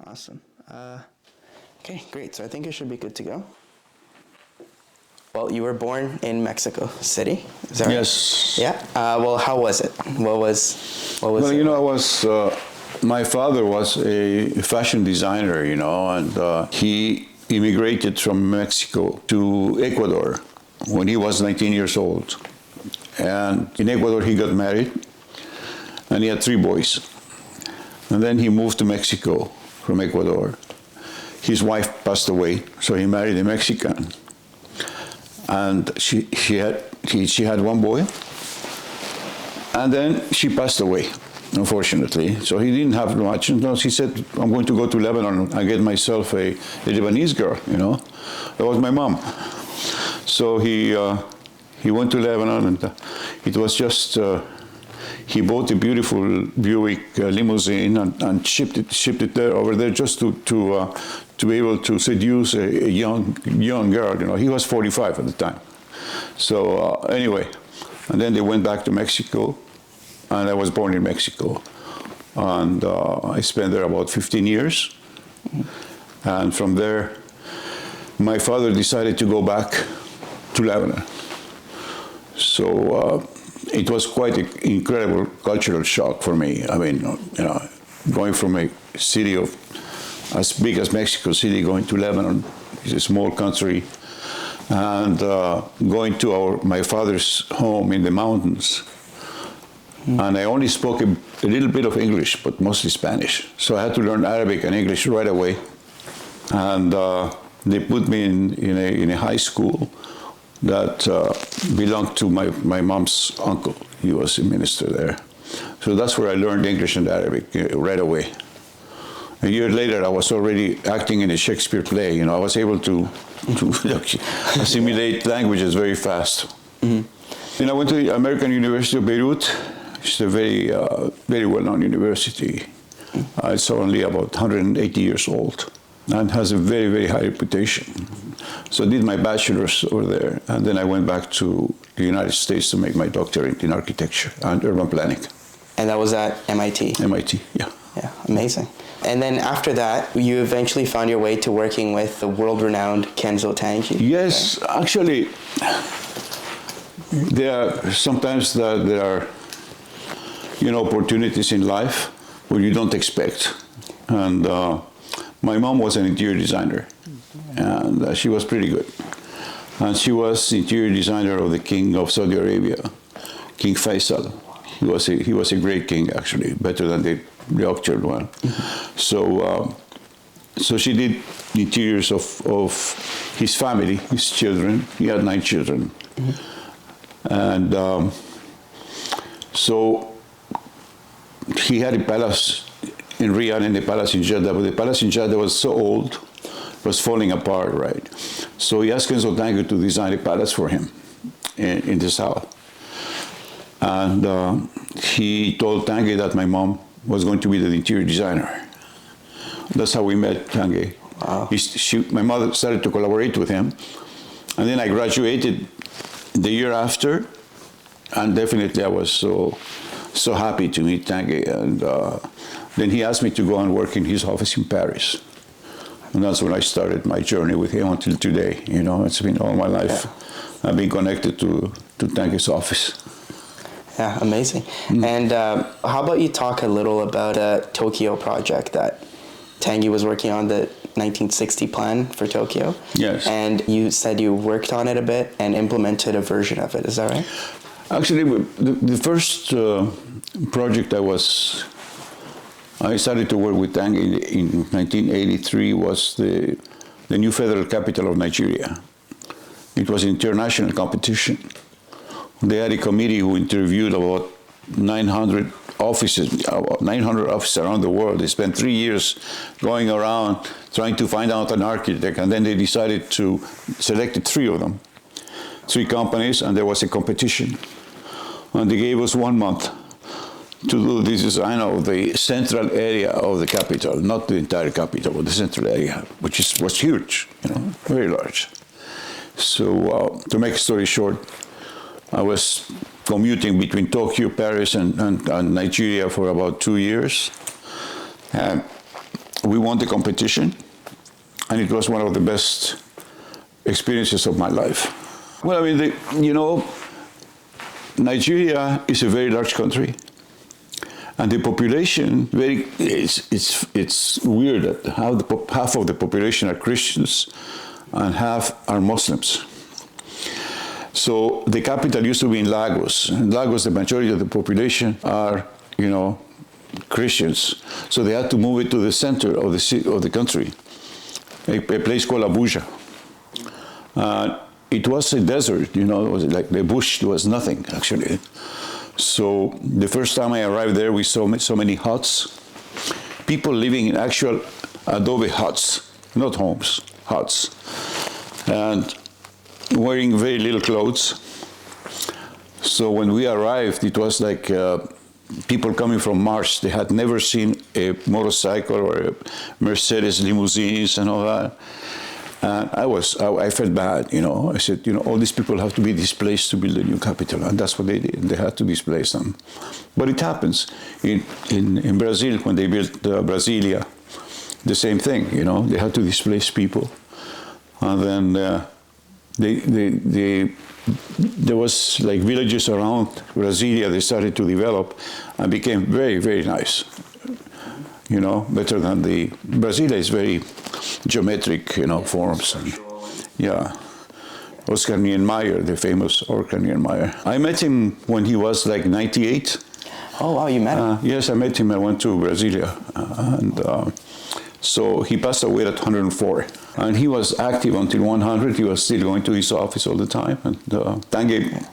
Awesome. Okay, great. So I think it should be good to go. Well, you were born in Mexico City. Is that right? Yes. Yeah. Well, how was it? What was Well, it? I was. My father was a fashion designer, and he immigrated from Mexico to Ecuador when he was 19 years old. And in Ecuador, he got married, and he had 3 boys. And then he moved to Mexico from Ecuador. His wife passed away, so he married a Mexican. And she had 1 boy, and then she passed away, unfortunately. So he didn't have much. And he said, "I'm going to go to Lebanon and get myself a Lebanese girl." That was my mom. So he went to Lebanon, and it was just. He bought a beautiful Buick limousine and shipped it over there just to be able to seduce a young girl. He was 45 at the time. So anyway, and then they went back to Mexico, and I was born in Mexico, and I spent there about 15 years, and from there, my father decided to go back to Lebanon. So. It was quite an incredible cultural shock for me. I mean, going from a city of as big as Mexico City, going to Lebanon, it's a small country, and going to my father's home in the mountains. And I only spoke a little bit of English, but mostly Spanish. So I had to learn Arabic and English right away. And they put me in a high school that belonged to my mom's uncle. He was a minister there. So that's where I learned English and Arabic right away. A year later, I was already acting in a Shakespeare play. I was able to assimilate languages very fast. Then I went to the American University of Beirut. It's a very, very well-known university. It's only about 180 years old and has a very, very high reputation. So I did my bachelor's over there, and then I went back to the United States to make my doctorate in architecture and urban planning. And that was at MIT? MIT, yeah. Yeah, amazing. And then after that, you eventually found your way to working with the world-renowned Kenzo Tange? Yes, actually, sometimes there are, opportunities in life where you don't expect. And my mom was an interior designer, and she was pretty good. And she was interior designer of the king of Saudi Arabia, King Faisal. He was a great king, actually, better than the actual one. So she did the interiors of his family, his children. He had 9 children. And so he had a palace in Riyadh and a palace in Jeddah, but the palace in Jeddah was so old, it was falling apart, right? So he asked Kenzo Tange to design a palace for him in the south. And he told Tange that my mom was going to be the interior designer. That's how we met Tange. Wow. My mother started to collaborate with him. And then I graduated the year after, and definitely I was so happy to meet Tange. And then he asked me to go and work in his office in Paris. And that's when I started my journey with him until today. It's been all my life. Yeah. I've been connected to Tange's office. Yeah, amazing. And how about you talk a little about a Tokyo project that Tange was working on, the 1960 plan for Tokyo? Yes. And you said you worked on it a bit and implemented a version of it. Is that right? Actually, the first project I started to work with Tange in 1983 was the new federal capital of Nigeria. It was an international competition. They had a committee who interviewed about 900 offices around the world. They spent 3 years going around trying to find out an architect, and then they decided to select 3 of them, 3 companies, and there was a competition. And they gave us 1 month to do the design of the central area of the capital, not the entire capital, but the central area, which was huge, very large. So to make a story short, I was commuting between Tokyo, Paris, and Nigeria for about 2 years. And we won the competition, and it was one of the best experiences of my life. Well, I mean, Nigeria is a very large country, and the population it's weird that half of the population are Christians and half are Muslims. So the capital used to be in Lagos. In Lagos, the majority of the population are, Christians. So they had to move it to the center of the country, a place called Abuja. It was a desert, it was like the bush was nothing, actually. So the first time I arrived there, we saw so many huts, people living in actual adobe huts, not homes, huts, and wearing very little clothes. So when we arrived, it was like people coming from Mars. They had never seen a motorcycle or a Mercedes limousines and all that. And I felt bad, I said, all these people have to be displaced to build a new capital, and that's what they did. They had to displace them. But it happens. In Brazil, when they built Brasilia, the same thing, they had to displace people. And then there was like villages around Brasilia, they started to develop and became very, very nice. Better than Brasilia is very geometric, forms. Yeah. Oscar Niemeyer, the famous Oscar Niemeyer. I met him when he was like 98. Oh, wow, you met him? Yes, I met him. I went to Brasilia. So he passed away at 104. And he was active until 100. He was still going to his office all the time. And Tanguy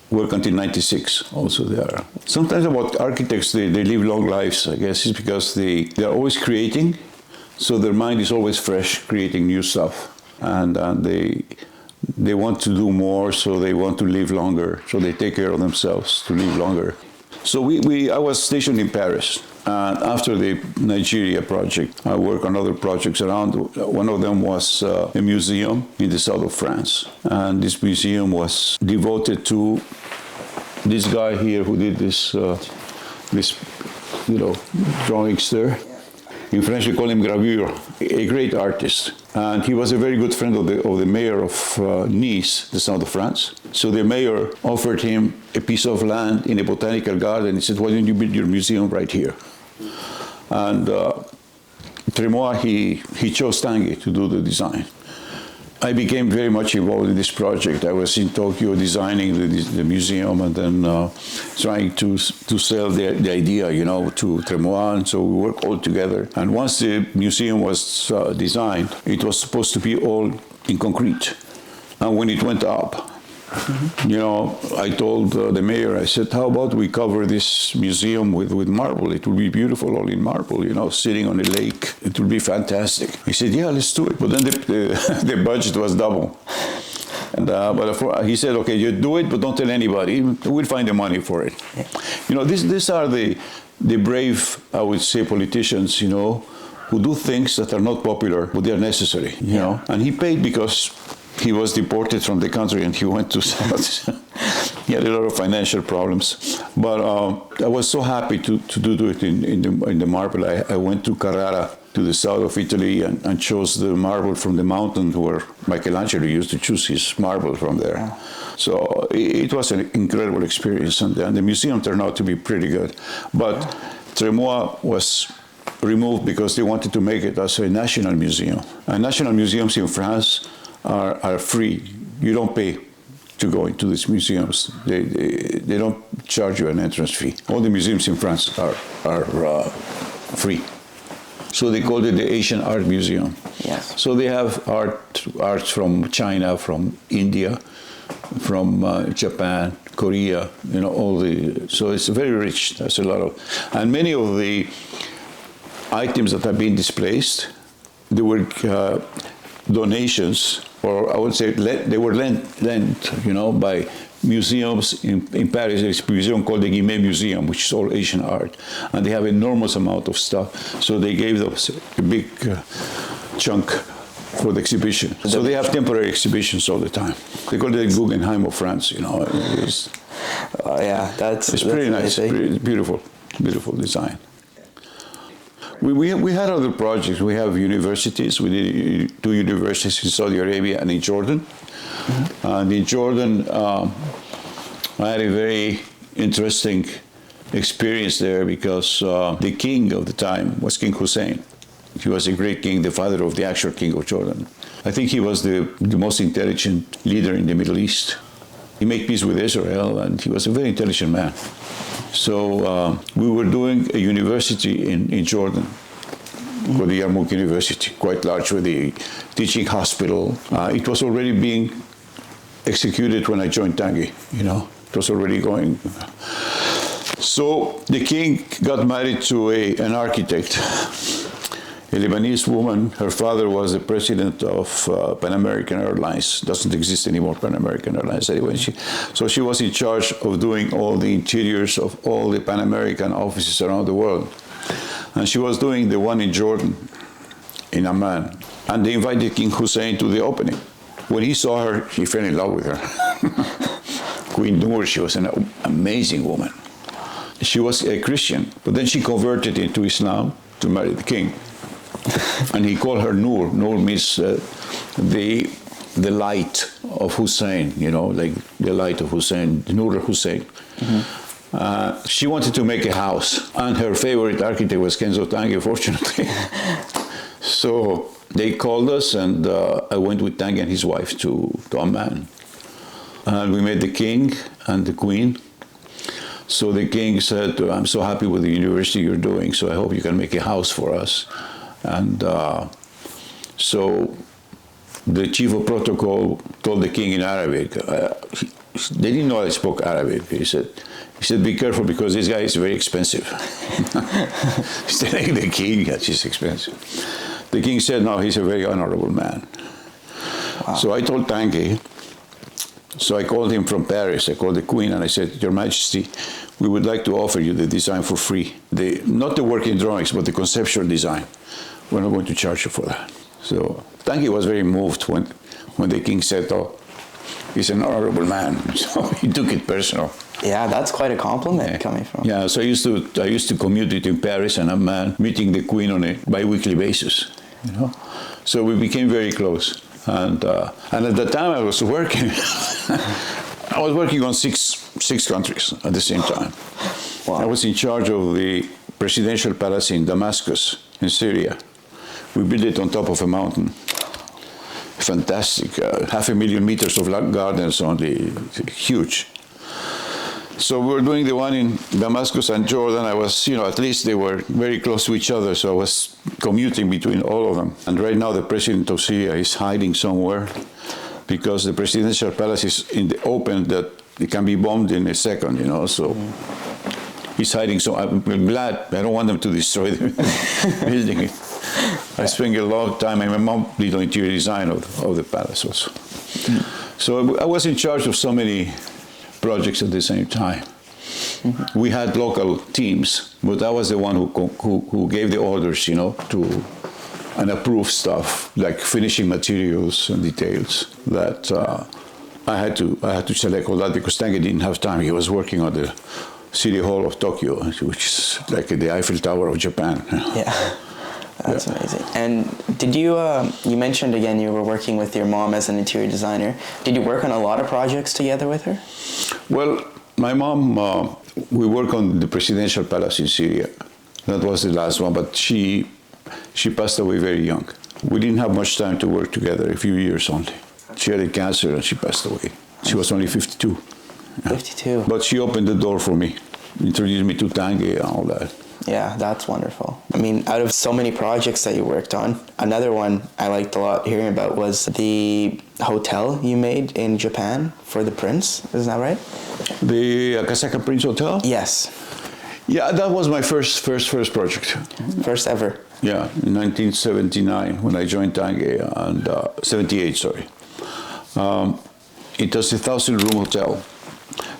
worked until 96 also there. Sometimes about architects, they live long lives, I guess. It's because they're always creating. So their mind is always fresh, creating new stuff. And they want to do more, so they want to live longer. So they take care of themselves to live longer. So I was stationed in Paris. And after the Nigeria project, I worked on other projects around. One of them was a museum in the south of France. And this museum was devoted to this guy here who did this drawings there. In French, we call him gravure, a great artist. And he was a very good friend of the mayor of Nice, the south of France. So the mayor offered him a piece of land in a botanical garden. He said, why don't you build your museum right here? And Tremois, he chose Tanguy to do the design. I became very much involved in this project. I was in Tokyo designing the museum and then trying to sell the idea, to Tremois. And so we worked all together. And once the museum was designed, it was supposed to be all in concrete. And when it went up, I told the mayor, I said, how about we cover this museum with marble? It will be beautiful all in marble, sitting on a lake. It will be fantastic. He said, yeah, let's do it. But then the budget was double. And, but he said, okay, you do it, but don't tell anybody. We'll find the money for it. These are the brave, I would say, politicians, who do things that are not popular, but they are necessary, And he paid because he was deported from the country and he went to he had a lot of financial problems. But I was so happy to do it in the marble. I went to Carrara, to the south of Italy, and chose the marble from the mountain where Michelangelo used to choose his marble from there. Yeah. So it was an incredible experience, and the museum turned out to be pretty good. But Tremois was removed because they wanted to make it as a national museum. And national museums in France are free. You don't pay to go into these museums. They don't charge you an entrance fee. All the museums in France are free. So they called it the Asian Art Museum. Yes. So they have art from China, from India, from Japan, Korea, so it's very rich. There's a lot of, and many of the items that have been displaced, they were donations, or I would say they were lent, by museums in Paris. There's a museum called the Guimet Museum, which is all Asian art, and they have enormous amount of stuff. So they gave us a big chunk for the exhibition. So they have temporary exhibitions all the time. They call it the Guggenheim of France. It's yeah, it's pretty nice, pretty beautiful design. We had other projects. We have universities. We did 2 universities in Saudi Arabia and in Jordan. And in Jordan, I had a very interesting experience there because the king of the time was King Hussein. He was a great king, the father of the actual king of Jordan. I think he was the most intelligent leader in the Middle East. He made peace with Israel, and he was a very intelligent man. So we were doing a university in Jordan, called the Yarmouk University, quite large, with a teaching hospital. It was already being executed when I joined Tanguy, you know. It was already going. So the king got married to an architect, a Lebanese woman. Her father was the president of Pan American Airlines. Doesn't exist anymore, Pan American Airlines anyway. So she was in charge of doing all the interiors of all the Pan American offices around the world. And she was doing the one in Jordan, in Amman. And they invited King Hussein to the opening. When he saw her, he fell in love with her. Queen Noor, she was an amazing woman. She was a Christian, but then she converted into Islam to marry the king. And he called her Noor. Noor means the light of Hussein, you know, like the light of Hussein, Noor Hussein. She wanted to make a house, and her favorite architect was Kenzo Tanguy, fortunately. So they called us, and I went with Tanguy and his wife to Amman. And we met the king and the queen. So the king said, I'm so happy with the university you're doing, so I hope you can make a house for us. And so the chief of protocol told the king in Arabic, they didn't know I spoke Arabic. He said, be careful because this guy is very expensive. He's telling the king that he's expensive. The king said, no, he's a very honorable man. Wow. So I told Tanguy, so I called him from Paris. I called the queen and I said, Your Majesty, we would like to offer you the design for free. Not the working drawings, but the conceptual design. We're not going to charge you for that. So Tanguy was very moved when the king said, oh, he's an honorable man. So he took it personal. Yeah, that's quite a compliment coming from. Yeah, so I used to commute between Paris and Amman, meeting the queen on a bi-weekly basis, you know. So we became very close. And at the time I was working, I was working on six countries at the same time. Wow. I was in charge of the presidential palace in Damascus, in Syria. We built it on top of a mountain. Fantastic, 500,000 meters of gardens only, huge. So we were doing the one in Damascus and Jordan. I was, at least they were very close to each other, so I was commuting between all of them. And right now the president of Syria is hiding somewhere because the presidential palace is in the open that it can be bombed in a second, so he's hiding. So I'm glad. I don't want them to destroy the building. I spent a long time, and my mom did the interior design of the palace also. So I was in charge of so many projects at the same time. Mm-hmm. We had local teams, but I was the one who gave the orders, to and approved stuff like finishing materials and details. That I had to select all that because Tanguy didn't have time. He was working on the City Hall of Tokyo, which is like the Eiffel Tower of Japan. Yeah. That's amazing. And did you mentioned again you were working with your mom as an interior designer. Did you work on a lot of projects together with her? Well, my mom, we worked on the presidential palace in Syria. That was the last one, but she passed away very young. We didn't have much time to work together, a few years only. She had a cancer and she passed away. She was only 52. 52. But she opened the door for me, introduced me to Tanguy and all that. Yeah, that's wonderful. I mean, out of so many projects that you worked on, another one I liked a lot hearing about was the hotel you made in Japan for the prince. Isn't that right? The Akasaka Prince Hotel? Yes. Yeah, that was my first project. First ever? Yeah, in 1979 when I joined Tanguy, and 78, sorry. It was a 1,000-room hotel.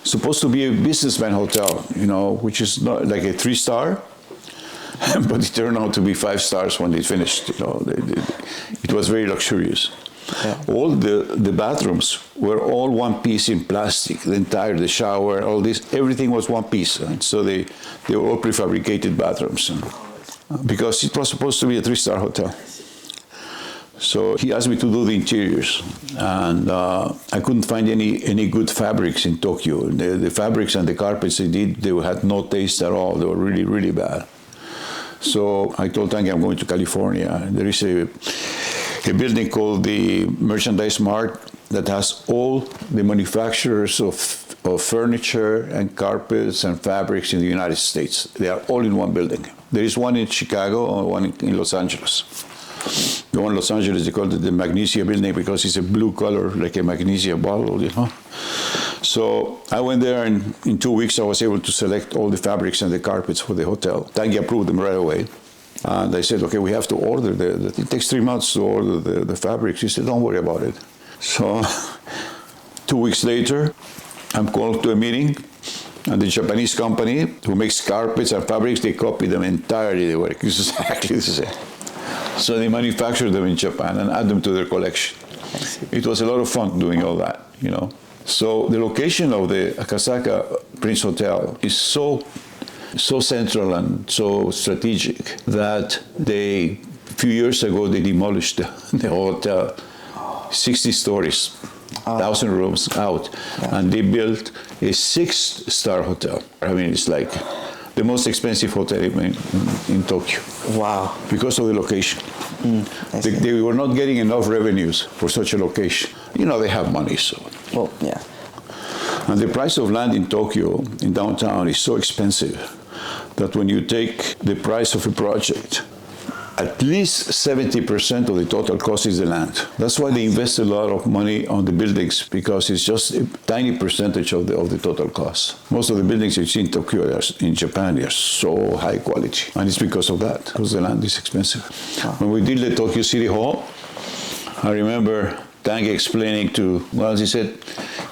Supposed to be a businessman hotel, which is not like a 3-star, but it turned out to be 5 stars when they finished. It was very luxurious. Yeah. All the bathrooms were all one piece in plastic. The shower, all this, everything was one piece. And so they were all prefabricated bathrooms. because it was supposed to be a 3-star hotel. So he asked me to do the interiors, and I couldn't find any good fabrics in Tokyo. The fabrics and the carpets they had no taste at all. They were really, really bad. So I told Tanguy I'm going to California. There is a building called the Merchandise Mart that has all the manufacturers of furniture and carpets and fabrics in the United States. They are all in one building. There is one in Chicago and one in Los Angeles. The one in Los Angeles, they call it the Magnesia building because it's a blue color, like a magnesia bottle, you know. So I went there, and in 2 weeks I was able to select all the fabrics and the carpets for the hotel. Tanguy approved them right away. And I said, okay, we have to order it takes 3 months to order the fabrics. He said, don't worry about it. So 2 weeks later, I'm called to a meeting, and the Japanese company who makes carpets and fabrics, they copy them entirely. They work exactly the same. So they manufacture them in Japan and add them to their collection. It was a lot of fun doing all that, you know. So the location of the Akasaka Prince Hotel is so central and so strategic that a few years ago, they demolished the hotel, 60 stories, 1,000 rooms out, and they built a 6-star hotel. I mean, it's like the most expensive hotel in Tokyo. Wow. Because of the location. They were not getting enough revenues for such a location. You know, they have money, so. Well, yeah. And the price of land in Tokyo, in downtown, is so expensive that when you take the price of a project, at least 70% of the total cost is the land. That's why they invest a lot of money on the buildings, because it's just a tiny percentage of the total cost. Most of the buildings you see in Tokyo, in Japan, they are so high quality. And it's because of that, because the land is expensive. Wow. When we did the Tokyo City Hall, I remember Tanguy explaining he said,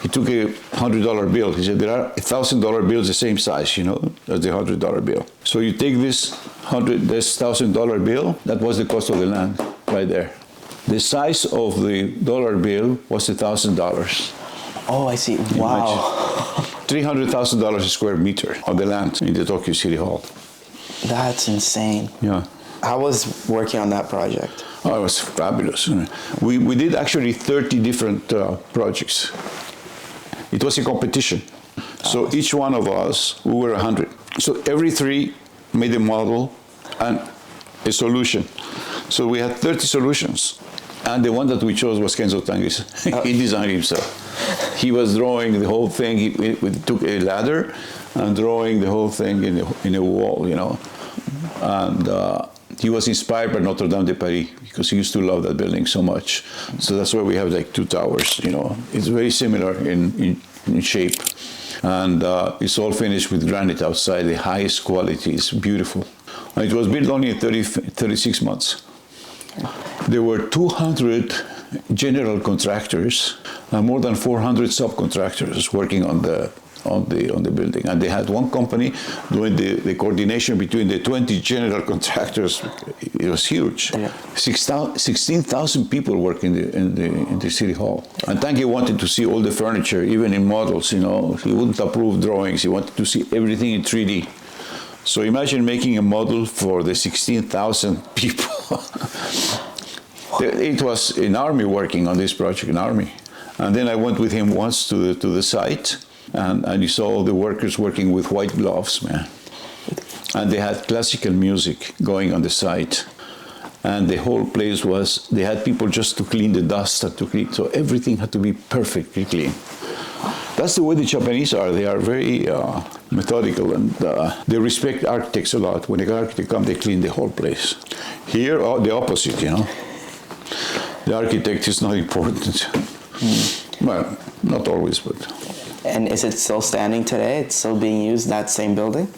he took a $100 bill. He said, there are $1,000 bills the same size, you know, as the $100 bill. So you take this $1,000 bill, that was the cost of the land right there. The size of the dollar bill was $1,000. Oh, I see. Wow. $300,000 a square meter of the land in the Tokyo City Hall. That's insane. Yeah. How was working on that project? Oh, it was fabulous. We did actually 30 different projects. It was a competition. So each one of us, we were 100. So every 3 made a model and a solution. So we had 30 solutions. And the one that we chose was Kenzo Tanguy. He designed himself. He was drawing the whole thing. He took a ladder and drawing the whole thing in a wall, you know. And he was inspired by Notre Dame de Paris because he used to love that building so much. So that's why we have like 2 towers, you know. It's very similar in shape. And it's all finished with granite outside, the highest quality. It's beautiful. And it was built only in 36 months. There were 200 general contractors and more than 400 subcontractors working on the building, and they had one company doing the coordination between the 20 general contractors. It was huge. 16,000 people work in the city hall. And Tanguy wanted to see all the furniture, even in models. You know, he wouldn't approve drawings. He wanted to see everything in 3D. So imagine making a model for the 16,000 people. It was an army working on this project, an army. And then I went with him once to the site. And you saw all the workers working with white gloves, man. And they had classical music going on the site. And the whole place they had people just to clean the dust and to clean. So everything had to be perfectly clean. That's the way the Japanese are. They are very methodical, and they respect architects a lot. When an architect comes, they clean the whole place. Here, the opposite, you know. The architect is not important. Well, not always, but... And is it still standing today? It's still being used, that same building?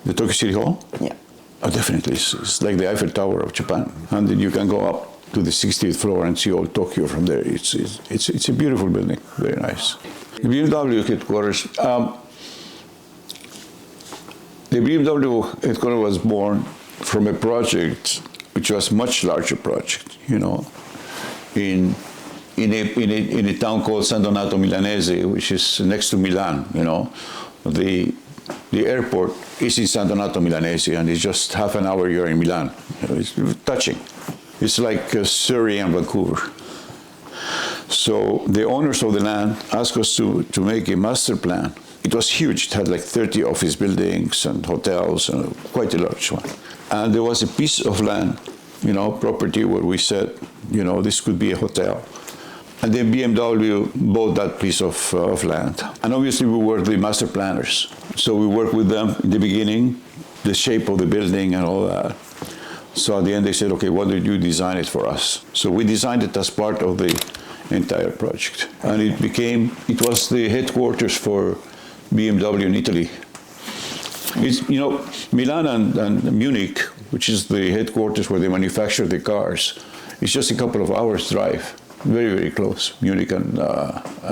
The Tokyo City Hall? Yeah. Oh, definitely. It's like the Eiffel Tower of Japan. And then you can go up to the 60th floor and see all Tokyo from there. It's a beautiful building. Very nice. The BMW headquarters. The BMW headquarters was born from a project which was a much larger project, you know, in a town called San Donato Milanese, which is next to Milan, you know. The the airport is in San Donato Milanese, and it's just half an hour you're in Milan. It's touching. It's like Surrey and Vancouver. So the owners of the land asked us to make a master plan. It was huge. It had like 30 office buildings and hotels, and quite a large one. And there was a piece of land, property where we said, this could be a hotel. And then BMW bought that piece of land. And obviously we were the master planners. So we worked with them in the beginning, the shape of the building and all that. So at the end they said, okay, why don't you design it for us? So we designed it as part of the entire project. And it was the headquarters for BMW in Italy. It's, Milan and Munich, which is the headquarters where they manufacture the cars, it's just a couple of hours drive. Very, very close, Munich and Milan.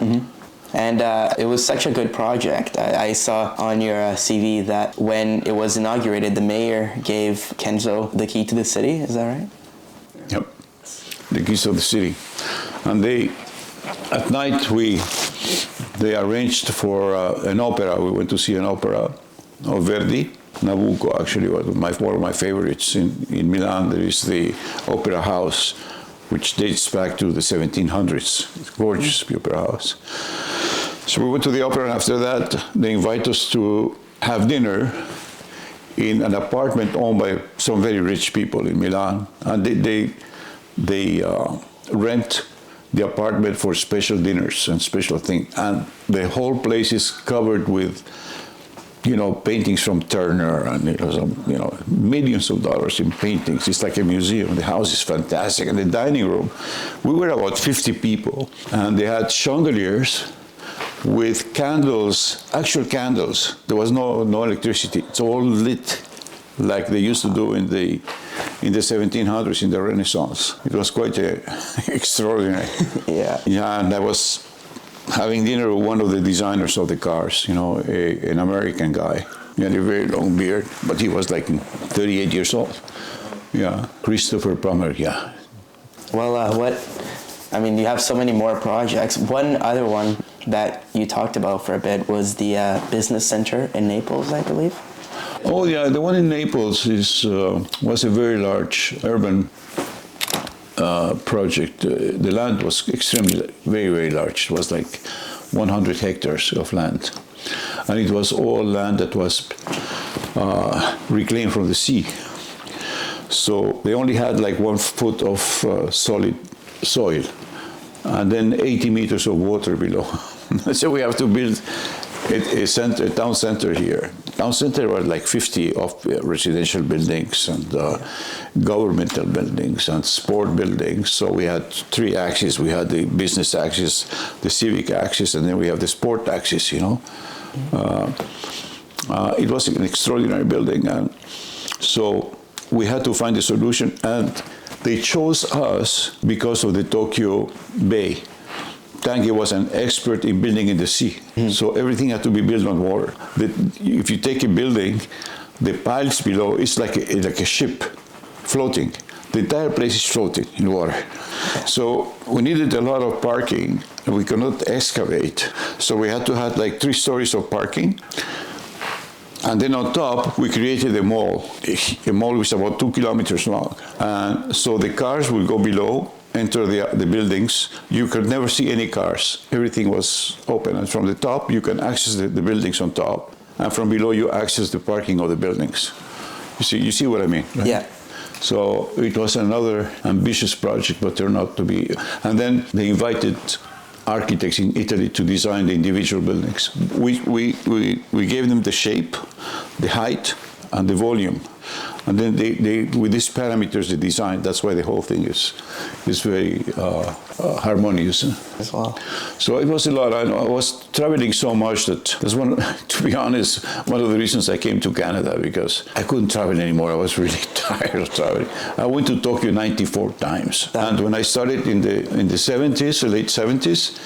Mm-hmm. And it was such a good project. I saw on your CV that when it was inaugurated, the mayor gave Kenzo the key to the city. Is that right? Yep, the keys of the city. And at night, they arranged for an opera. We went to see an opera of Verdi. Nabucco actually was one of my favorites in Milan. There is the opera house, which dates back to the 1700s. It's a gorgeous opera house. So we went to the opera, and after that, they invite us to have dinner in an apartment owned by some very rich people in Milan. And they rent the apartment for special dinners and special things. And the whole place is covered with paintings from Turner, and millions of dollars in paintings. It's like a museum. The house is fantastic. And the dining room, we were about 50 people, and they had chandeliers with candles, actual candles. There was no electricity. It's all lit like they used to do in the 1700s, in the Renaissance. It was quite extraordinary. Yeah. Yeah, and I was having dinner with one of the designers of the cars, an American guy. He had a very long beard, but he was like 38 years old. Yeah, Christopher Plummer, yeah. Well, you have so many more projects. One other one that you talked about for a bit was the business center in Naples, I believe. Oh yeah, the one in Naples was a very large urban project. The land was extremely, very, very large. It was like 100 hectares of land. And it was all land that was reclaimed from the sea. So they only had like 1 foot of solid soil, and then 80 meters of water below. So we have to build a town center here. Town center were like 50 of residential buildings and governmental buildings and sport buildings. So we had 3 axes. We had the business axis, the civic axis, and then we have the sport axis, It was an extraordinary building. And so we had to find a solution, and they chose us because of the Tokyo Bay. Tange was an expert in building in the sea, so everything had to be built on water. If you take a building, the piles below, it's like a ship floating. The entire place is floating in water. So we needed a lot of parking, and we could not excavate. So we had to have like 3 stories of parking. And then on top, we created a mall which is about 2 kilometers long. And so the cars will go below, enter the buildings. You could never see any cars. Everything was open. And from the top, you can access the buildings on top. And from below, you access the parking of the buildings. You see what I mean? Right? Yeah. So it was another ambitious project, but turned out to be. And then they invited architects in Italy to design the individual buildings. We gave them the shape, the height, and the volume. And then they with these parameters, they designed. That's why the whole thing is very harmonious. As well. So it was a lot. I was traveling so much that's one, to be honest, one of the reasons I came to Canada, because I couldn't travel anymore. I was really tired of traveling. I went to Tokyo 94 times. And when I started in the 70s, late 70s,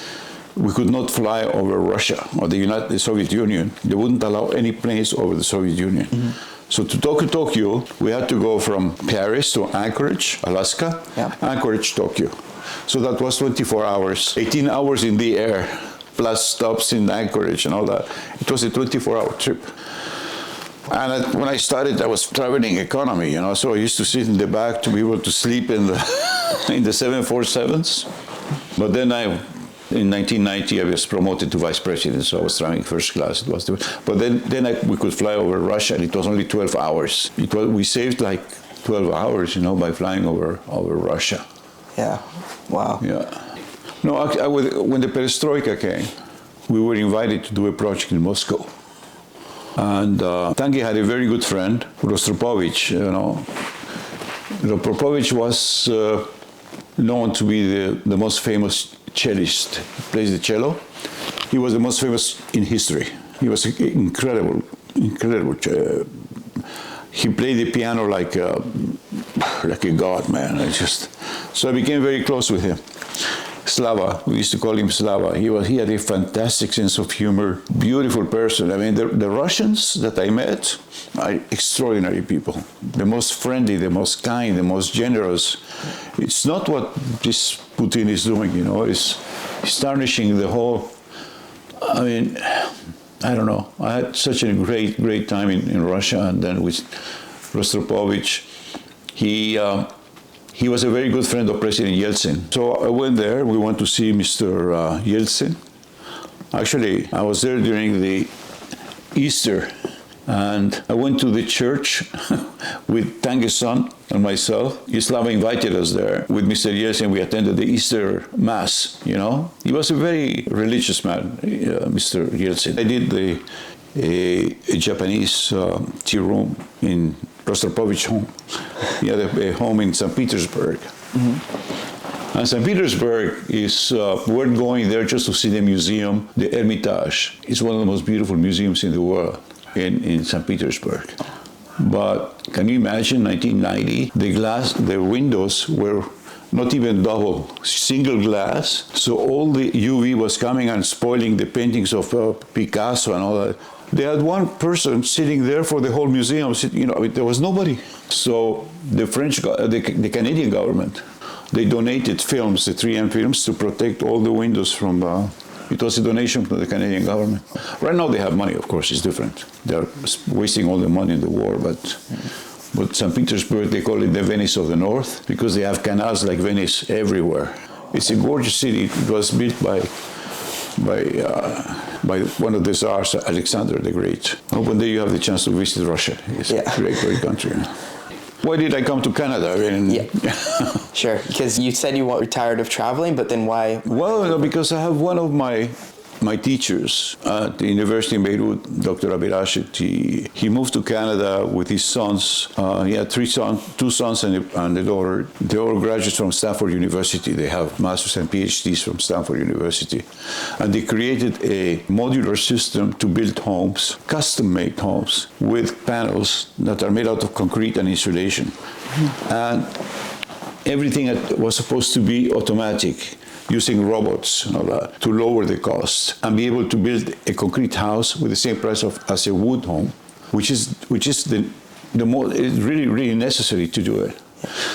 we could not fly over Russia or the Soviet Union. They wouldn't allow any planes over the Soviet Union. Mm-hmm. So to Tokyo, we had to go from Paris to Anchorage, Alaska, Anchorage, Tokyo. So that was 24 hours, 18 hours in the air, plus stops in Anchorage and all that. It was a 24-hour trip. And when I started, I was traveling economy, you know, so I used to sit in the back to be able to sleep in the in the 747s. But then in 1990, I was promoted to vice president, so I was traveling first class. But then we could fly over Russia, and it was only 12 hours. We saved like 12 hours, you know, by flying over Russia. Yeah. Wow. Yeah. No, when the perestroika came, we were invited to do a project in Moscow. And Tanguy had a very good friend, Rostropovich, you know. Rostropovich was known to be the most famous cellist. He plays the cello. He was the most famous in history. He was incredible. He played the piano like a god, man. So I became very close with him. Slava, we used to call him Slava. He had a fantastic sense of humor, beautiful person. I mean, the Russians that I met are extraordinary people. The most friendly, the most kind, the most generous. It's not what this Putin is doing, you know. He's tarnishing the whole. I mean, I don't know. I had such a great time in Russia, and then with Rostropovich, he was a very good friend of President Yeltsin. So I went there. We went to see Mr. Yeltsin. Actually, I was there during the Easter, and I went to the church with Tanguy's son and myself. Slava invited us there. With Mr. Yeltsin, we attended the Easter Mass, you know. He was a very religious man, Mr. Yeltsin. I did a Japanese tea room in Rostropovich home. He had a home in St. Petersburg. Mm-hmm. And St. Petersburg is worth going there just to see the museum, the Hermitage. It's one of the most beautiful museums in the world in St. Petersburg. But can you imagine 1990? The windows were not even double, single glass. So all the UV was coming and spoiling the paintings of Picasso and all that. They had one person sitting there for the whole museum. You know, there was nobody. So the Canadian government, they donated films, the 3M films, to protect all the windows from. It was a donation from the Canadian government. Right now they have money, of course, it's different. They're wasting all the money in the war, but St. Petersburg, they call it the Venice of the North, because they have canals like Venice everywhere. It's a gorgeous city. It was built by one of the Tsars, Alexander the Great. One day you have the chance to visit Russia. It's a great country. Why did I come to Canada? I mean, Sure, because you said you were tired of traveling, but then why? Well, because I have one of my teachers at the University in Beirut, Dr. Abirashid. He moved to Canada with his sons. He had two sons and a daughter. They all graduates from Stanford University. They have masters and PhDs from Stanford University. And they created a modular system to build homes, custom-made homes, with panels that are made out of concrete and insulation. And everything was supposed to be automatic, using robots and all that, to lower the cost and be able to build a concrete house with the same price as a wood home, which is the more it's really necessary to do it.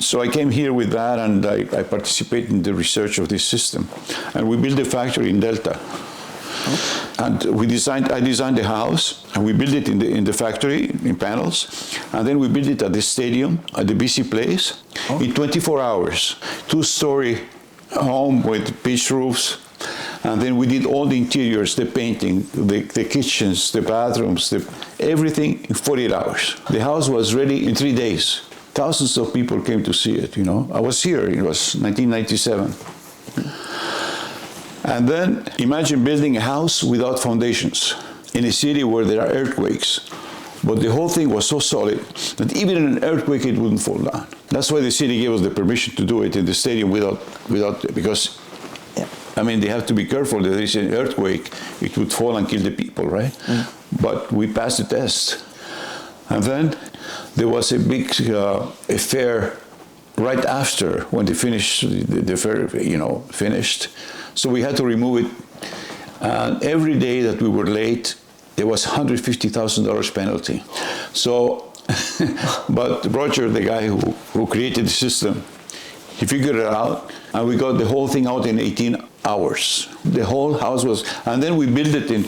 So I came here with that, and I participated in the research of this system, and we built a factory in Delta. And I designed the house, and we built it in the factory in panels, and then we built it at the stadium at the BC Place in 24 hours, 2-story home with pitched roofs, and then we did all the interiors, the painting, the kitchens, the bathrooms, everything in 48 hours. The house was ready in 3 days. Thousands of people came to see it, you know. I was here, it was 1997. And then imagine building a house without foundations in a city where there are earthquakes. But the whole thing was so solid that even in an earthquake, it wouldn't fall down. That's why the city gave us the permission to do it in the stadium because, I mean, they have to be careful that there is an earthquake, it would fall and kill the people, right? Mm. But we passed the test. And then there was a big affair right after when they finished, the fair, finished. So we had to remove it. And every day that we were late, there was $150,000 penalty. So, but Roger, the guy who created the system, he figured it out, and we got the whole thing out in 18 hours. The whole house was, and then we built it in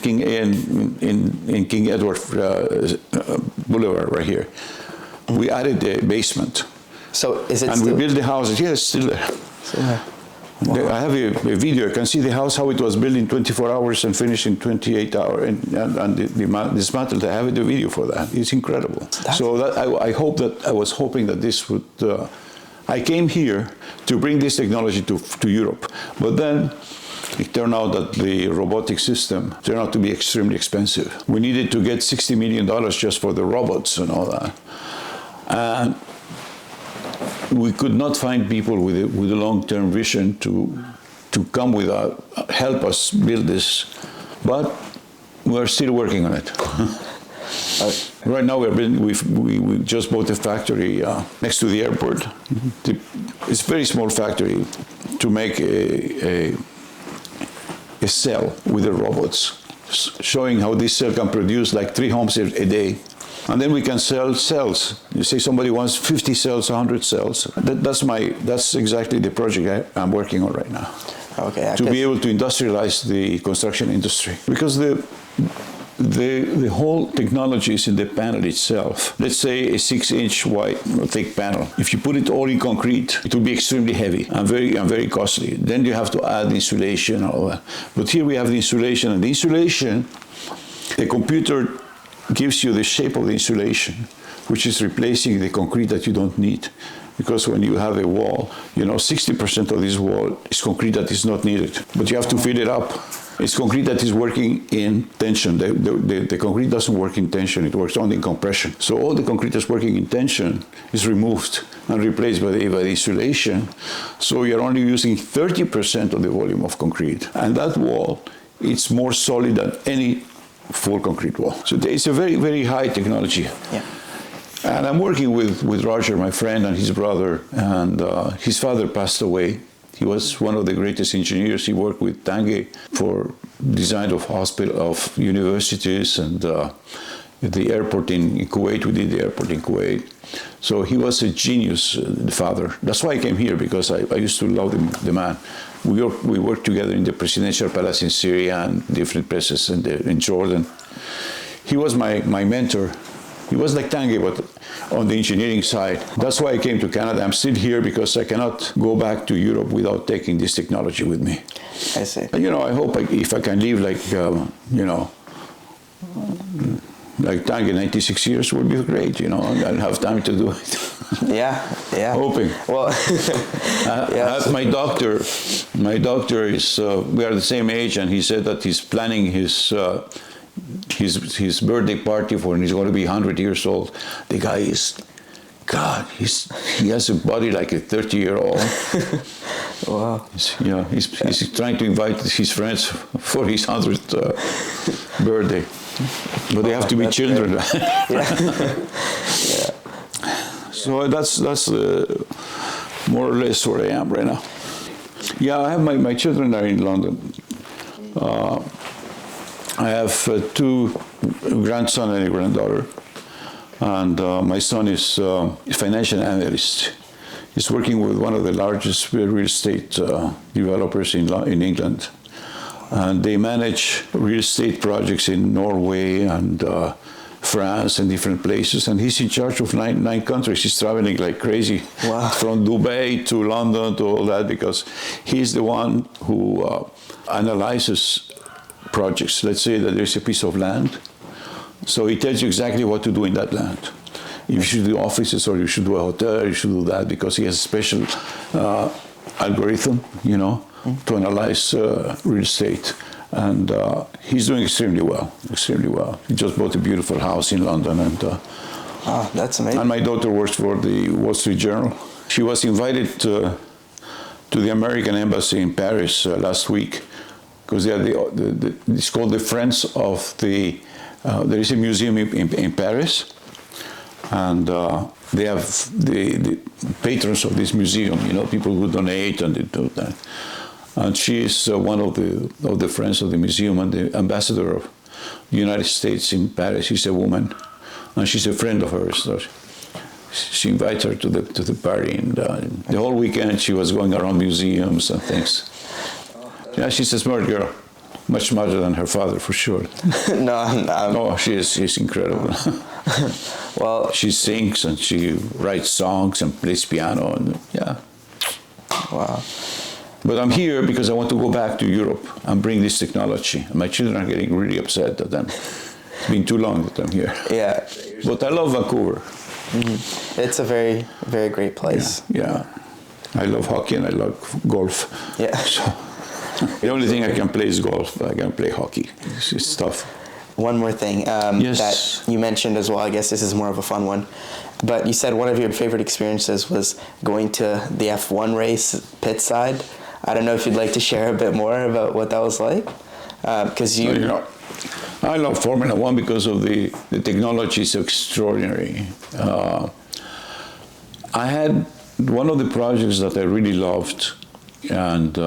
King Edward Boulevard right here. We added the basement. So is it and we built the house. Yes, still there. Still there. Wow. I have a video. You can see the house, how it was built in 24 hours and finished in 28 hours, and dismantled. I have the video for that. It's incredible. So that, I was hoping that this would. I came here to bring this technology to Europe, but then it turned out that the robotic system turned out to be extremely expensive. We needed to get $60 million just for the robots and all that, and we could not find people with a long-term vision to come with help us build this, but we're still working on it. Right now we just bought a factory next to the airport. It's a very small factory to make a cell with the robots, showing how this cell can produce like 3 homes a day. And then we can sell cells. You say somebody wants 50 cells, 100 cells. That's exactly the project I'm working on right now. Okay. To be able to industrialize the construction industry, because the whole technology is in the panel itself. Let's say a 6-inch wide thick panel. If you put it all in concrete, it will be extremely heavy and very costly. Then you have to add insulation and all that. But here we have the insulation, and the insulation, the computer gives you the shape of the insulation, which is replacing the concrete that you don't need. Because when you have a wall, 60% of this wall is concrete that is not needed, but you have to fill it up. It's concrete that is working in tension. The concrete doesn't work in tension, it works only in compression. So all the concrete that's working in tension is removed and replaced by the insulation. So you're only using 30% of the volume of concrete. And that wall, it's more solid than any full concrete wall. So it's a very high technology. Yeah. And I'm working with Roger, my friend, and his brother, and his father passed away. He was one of the greatest engineers. He worked with Tange for design of of universities, and the airport in Kuwait. We did the airport in Kuwait. So he was a genius, the father. That's why I came here, because I used to love the man. We worked together in the presidential palace in Syria and different places in Jordan. He was my mentor. He was like Tange, but on the engineering side. That's why I came to Canada. I'm still here because I cannot go back to Europe without taking this technology with me. I see. I hope if I can live like Tange, 96 years would be great, I'll have time to do it. Yeah. Hoping. Well, yeah. My doctor is, we are the same age, and he said that he's planning his birthday party for when he's going to be 100 years old. The guy he has a body like a 30-year-old. Wow. He's trying to invite his friends for his 100th birthday. But they have to be children. Yeah. So that's more or less where I am right now. Yeah, I have my children are in London. I have 2 grandson and a granddaughter, and my son is a financial analyst. He's working with one of the largest real estate developers in England, and they manage real estate projects in Norway and France and different places, and he's in charge of nine countries. He's traveling like crazy. Wow. From Dubai to London to all that, because he's the one who analyzes projects. Let's say that there's a piece of land, so he tells you exactly what to do in that land. You should do offices, or you should do a hotel, or you should do that, because he has a special algorithm, to analyze real estate. And he's doing extremely well. He just bought a beautiful house in London, and that's amazing. And my daughter works for the Wall Street Journal. She was invited to the American Embassy in Paris last week, because they are it's called the Friends of the. There is a museum in Paris, and they have the patrons of this museum. People who donate and they do that. And she is one of the friends of the museum and the ambassador of the United States in Paris. She's a woman, and she's a friend of hers. So she invites her to the party, and the whole weekend she was going around museums and things. Yeah, she's a smart girl. Much smarter than her father, for sure. No, No, she's incredible. well, She sings and she writes songs and plays piano. And yeah. wow. But I'm here because I want to go back to Europe and bring this technology. And my children are getting really upset that it's been too long that I'm here. Yeah. But I love Vancouver. Mm-hmm. It's a very, very great place. Yeah. I love hockey and I love golf. Yeah. So the only thing I can play is golf. I can play hockey. It's tough. One more thing Yes. that you mentioned as well. I guess this is more of a fun one. But you said one of your favorite experiences was going to the F1 race pit side. I don't know if you'd like to share a bit more about what that was like. Because You know, I love Formula One because of the technology is extraordinary. I had one of the projects that I really loved, and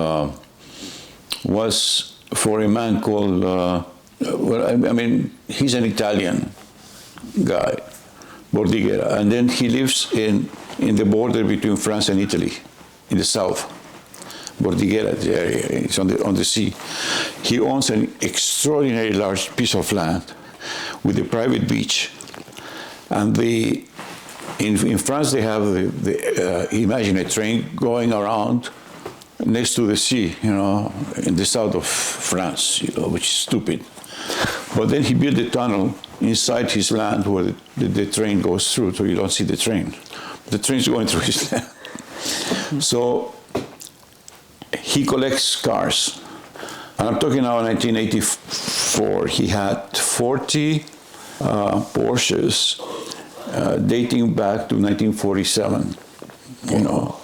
was for a man called, well, I mean, he's an Italian guy, Bordighera, and then he lives in the border between France and Italy, in the south. Bordighera, the area, it's on the sea. He owns an extraordinarily large piece of land with a private beach, and in France they have imagine a train going around next to the sea, you know, in the south of France, you know, which is stupid. But then he built a tunnel inside his land where the train goes through, so you don't see the train. The train's going through his land. So he collects cars. And I'm talking now 1984. He had 40 Porsches dating back to 1947, you know.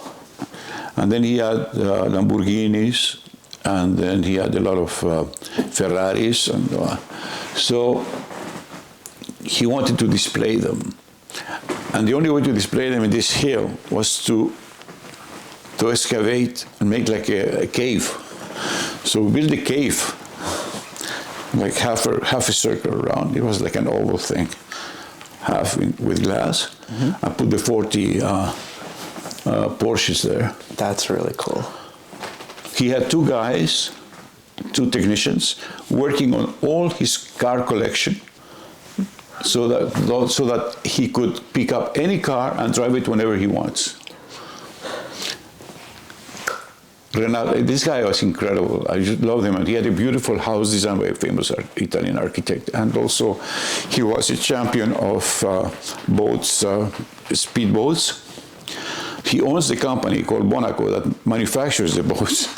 And then he had Lamborghinis, and then he had a lot of Ferraris. And so he wanted to display them. And the only way to display them in this hill was to excavate and make like a cave. So we built a cave, like half a circle around. It was like an oval thing, half with glass, and put the 40 Porsches there. That's really cool. He had two guys, two technicians, working on all his car collection, so that he could pick up any car and drive it whenever he wants. Renato, this guy was incredible. I just loved him, and he had a beautiful house designed by a famous Italian architect. And also, he was a champion of boats, speedboats. He owns the company called Monaco that manufactures the boats,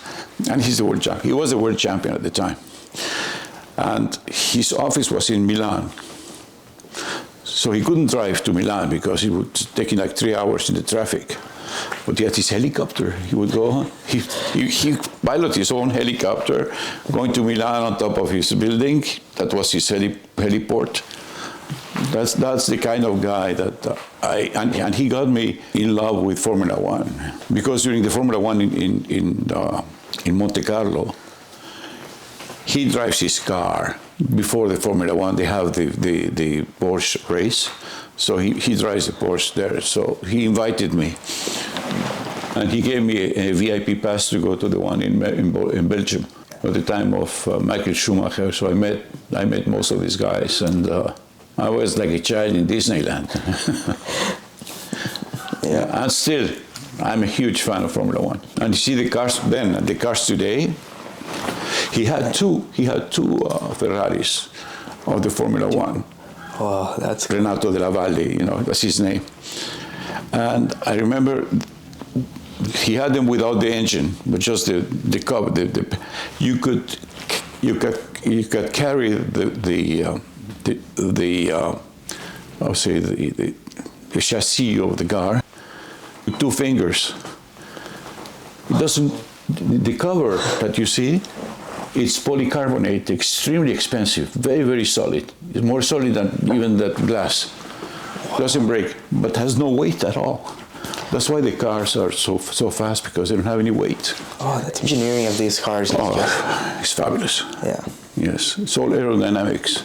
and he's the world champion. He was the world champion at the time, and his office was in Milan. So he couldn't drive to Milan because it would take him like 3 hours in the traffic. But he had his helicopter. He would go. He piloted his own helicopter, going to Milan on top of his building. That was his heliport. That's the kind of guy that and he got me in love with Formula One, because during the Formula One in Monte Carlo, he drives his car. Before the Formula One, they have the Porsche race. So he drives the Porsche there. So he invited me, and he gave me a VIP pass to go to the one in Belgium at the time of Michael Schumacher. So I met most of these guys, and I was like a child in Disneyland. Yeah, and still, I'm a huge fan of Formula One. And you see the cars then and the cars today. He had two Ferraris of the Formula One. Oh, that's cool. Renato della Valle, you know, that's his name. And I remember he had them without the engine, but just the cover. You could carry the chassis of the car with 2 fingers. It doesn't. The cover that you see, it's polycarbonate, extremely expensive, very, very solid. It's more solid than even that glass. Doesn't break, but has no weight at all. That's why the cars are so fast, because they don't have any weight. Oh, the engineering of these cars is just... It's fabulous. Yeah. Yes, it's all aerodynamics.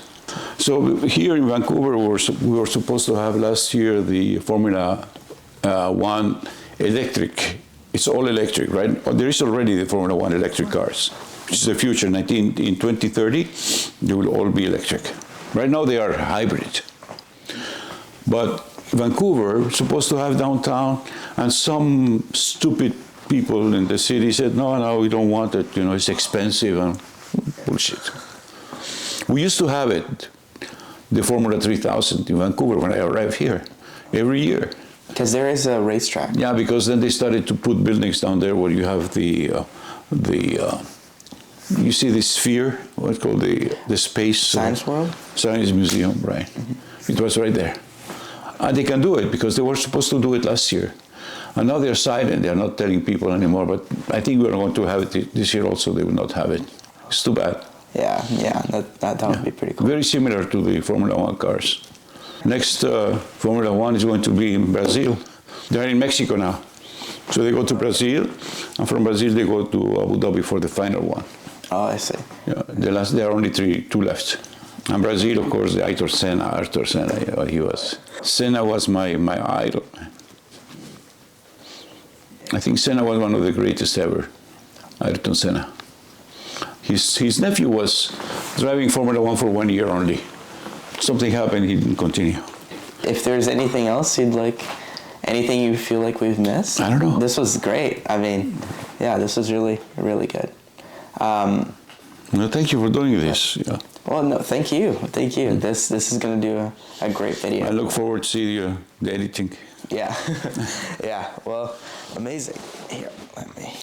So here in Vancouver, we were supposed to have last year the Formula One electric. It's all electric, right? There is already the Formula One electric cars. which is the future. In 2030, they will all be electric. Right now, they are hybrid. But Vancouver is supposed to have downtown, and some stupid people in the city said, no, we don't want it. It's expensive and bullshit. We used to have it, the Formula 3000 in Vancouver when I arrived here, every year. Because there is a racetrack. Yeah, because then they started to put buildings down there where you have you see the sphere, what's called the space. Science World? Science Museum, right. Mm-hmm. It was right there. And they can do it because they were supposed to do it last year. And now they're silent, they're not telling people anymore, but I think we're going to have it this year also, they will not have it. It's too bad. Yeah, that would be pretty cool. Very similar to the Formula One cars. Next Formula One is going to be in Brazil. They're in Mexico now. So they go to Brazil, and from Brazil they go to Abu Dhabi for the final one. Oh, I see. Yeah, there are only two left. And Brazil, of course, Ayrton Senna, Senna was my idol. I think Senna was one of the greatest ever, Ayrton Senna. His nephew was driving Formula One for 1 year only. Something happened, he didn't continue. If there's anything else anything you feel like we've missed? I don't know. This was great. I mean, yeah, this was really, really good. No, thank you for doing this. Yeah. Well, no, thank you. Thank you. This is going to do a great video. I look forward to see the editing. Yeah. Yeah. Well, amazing. Here, let me...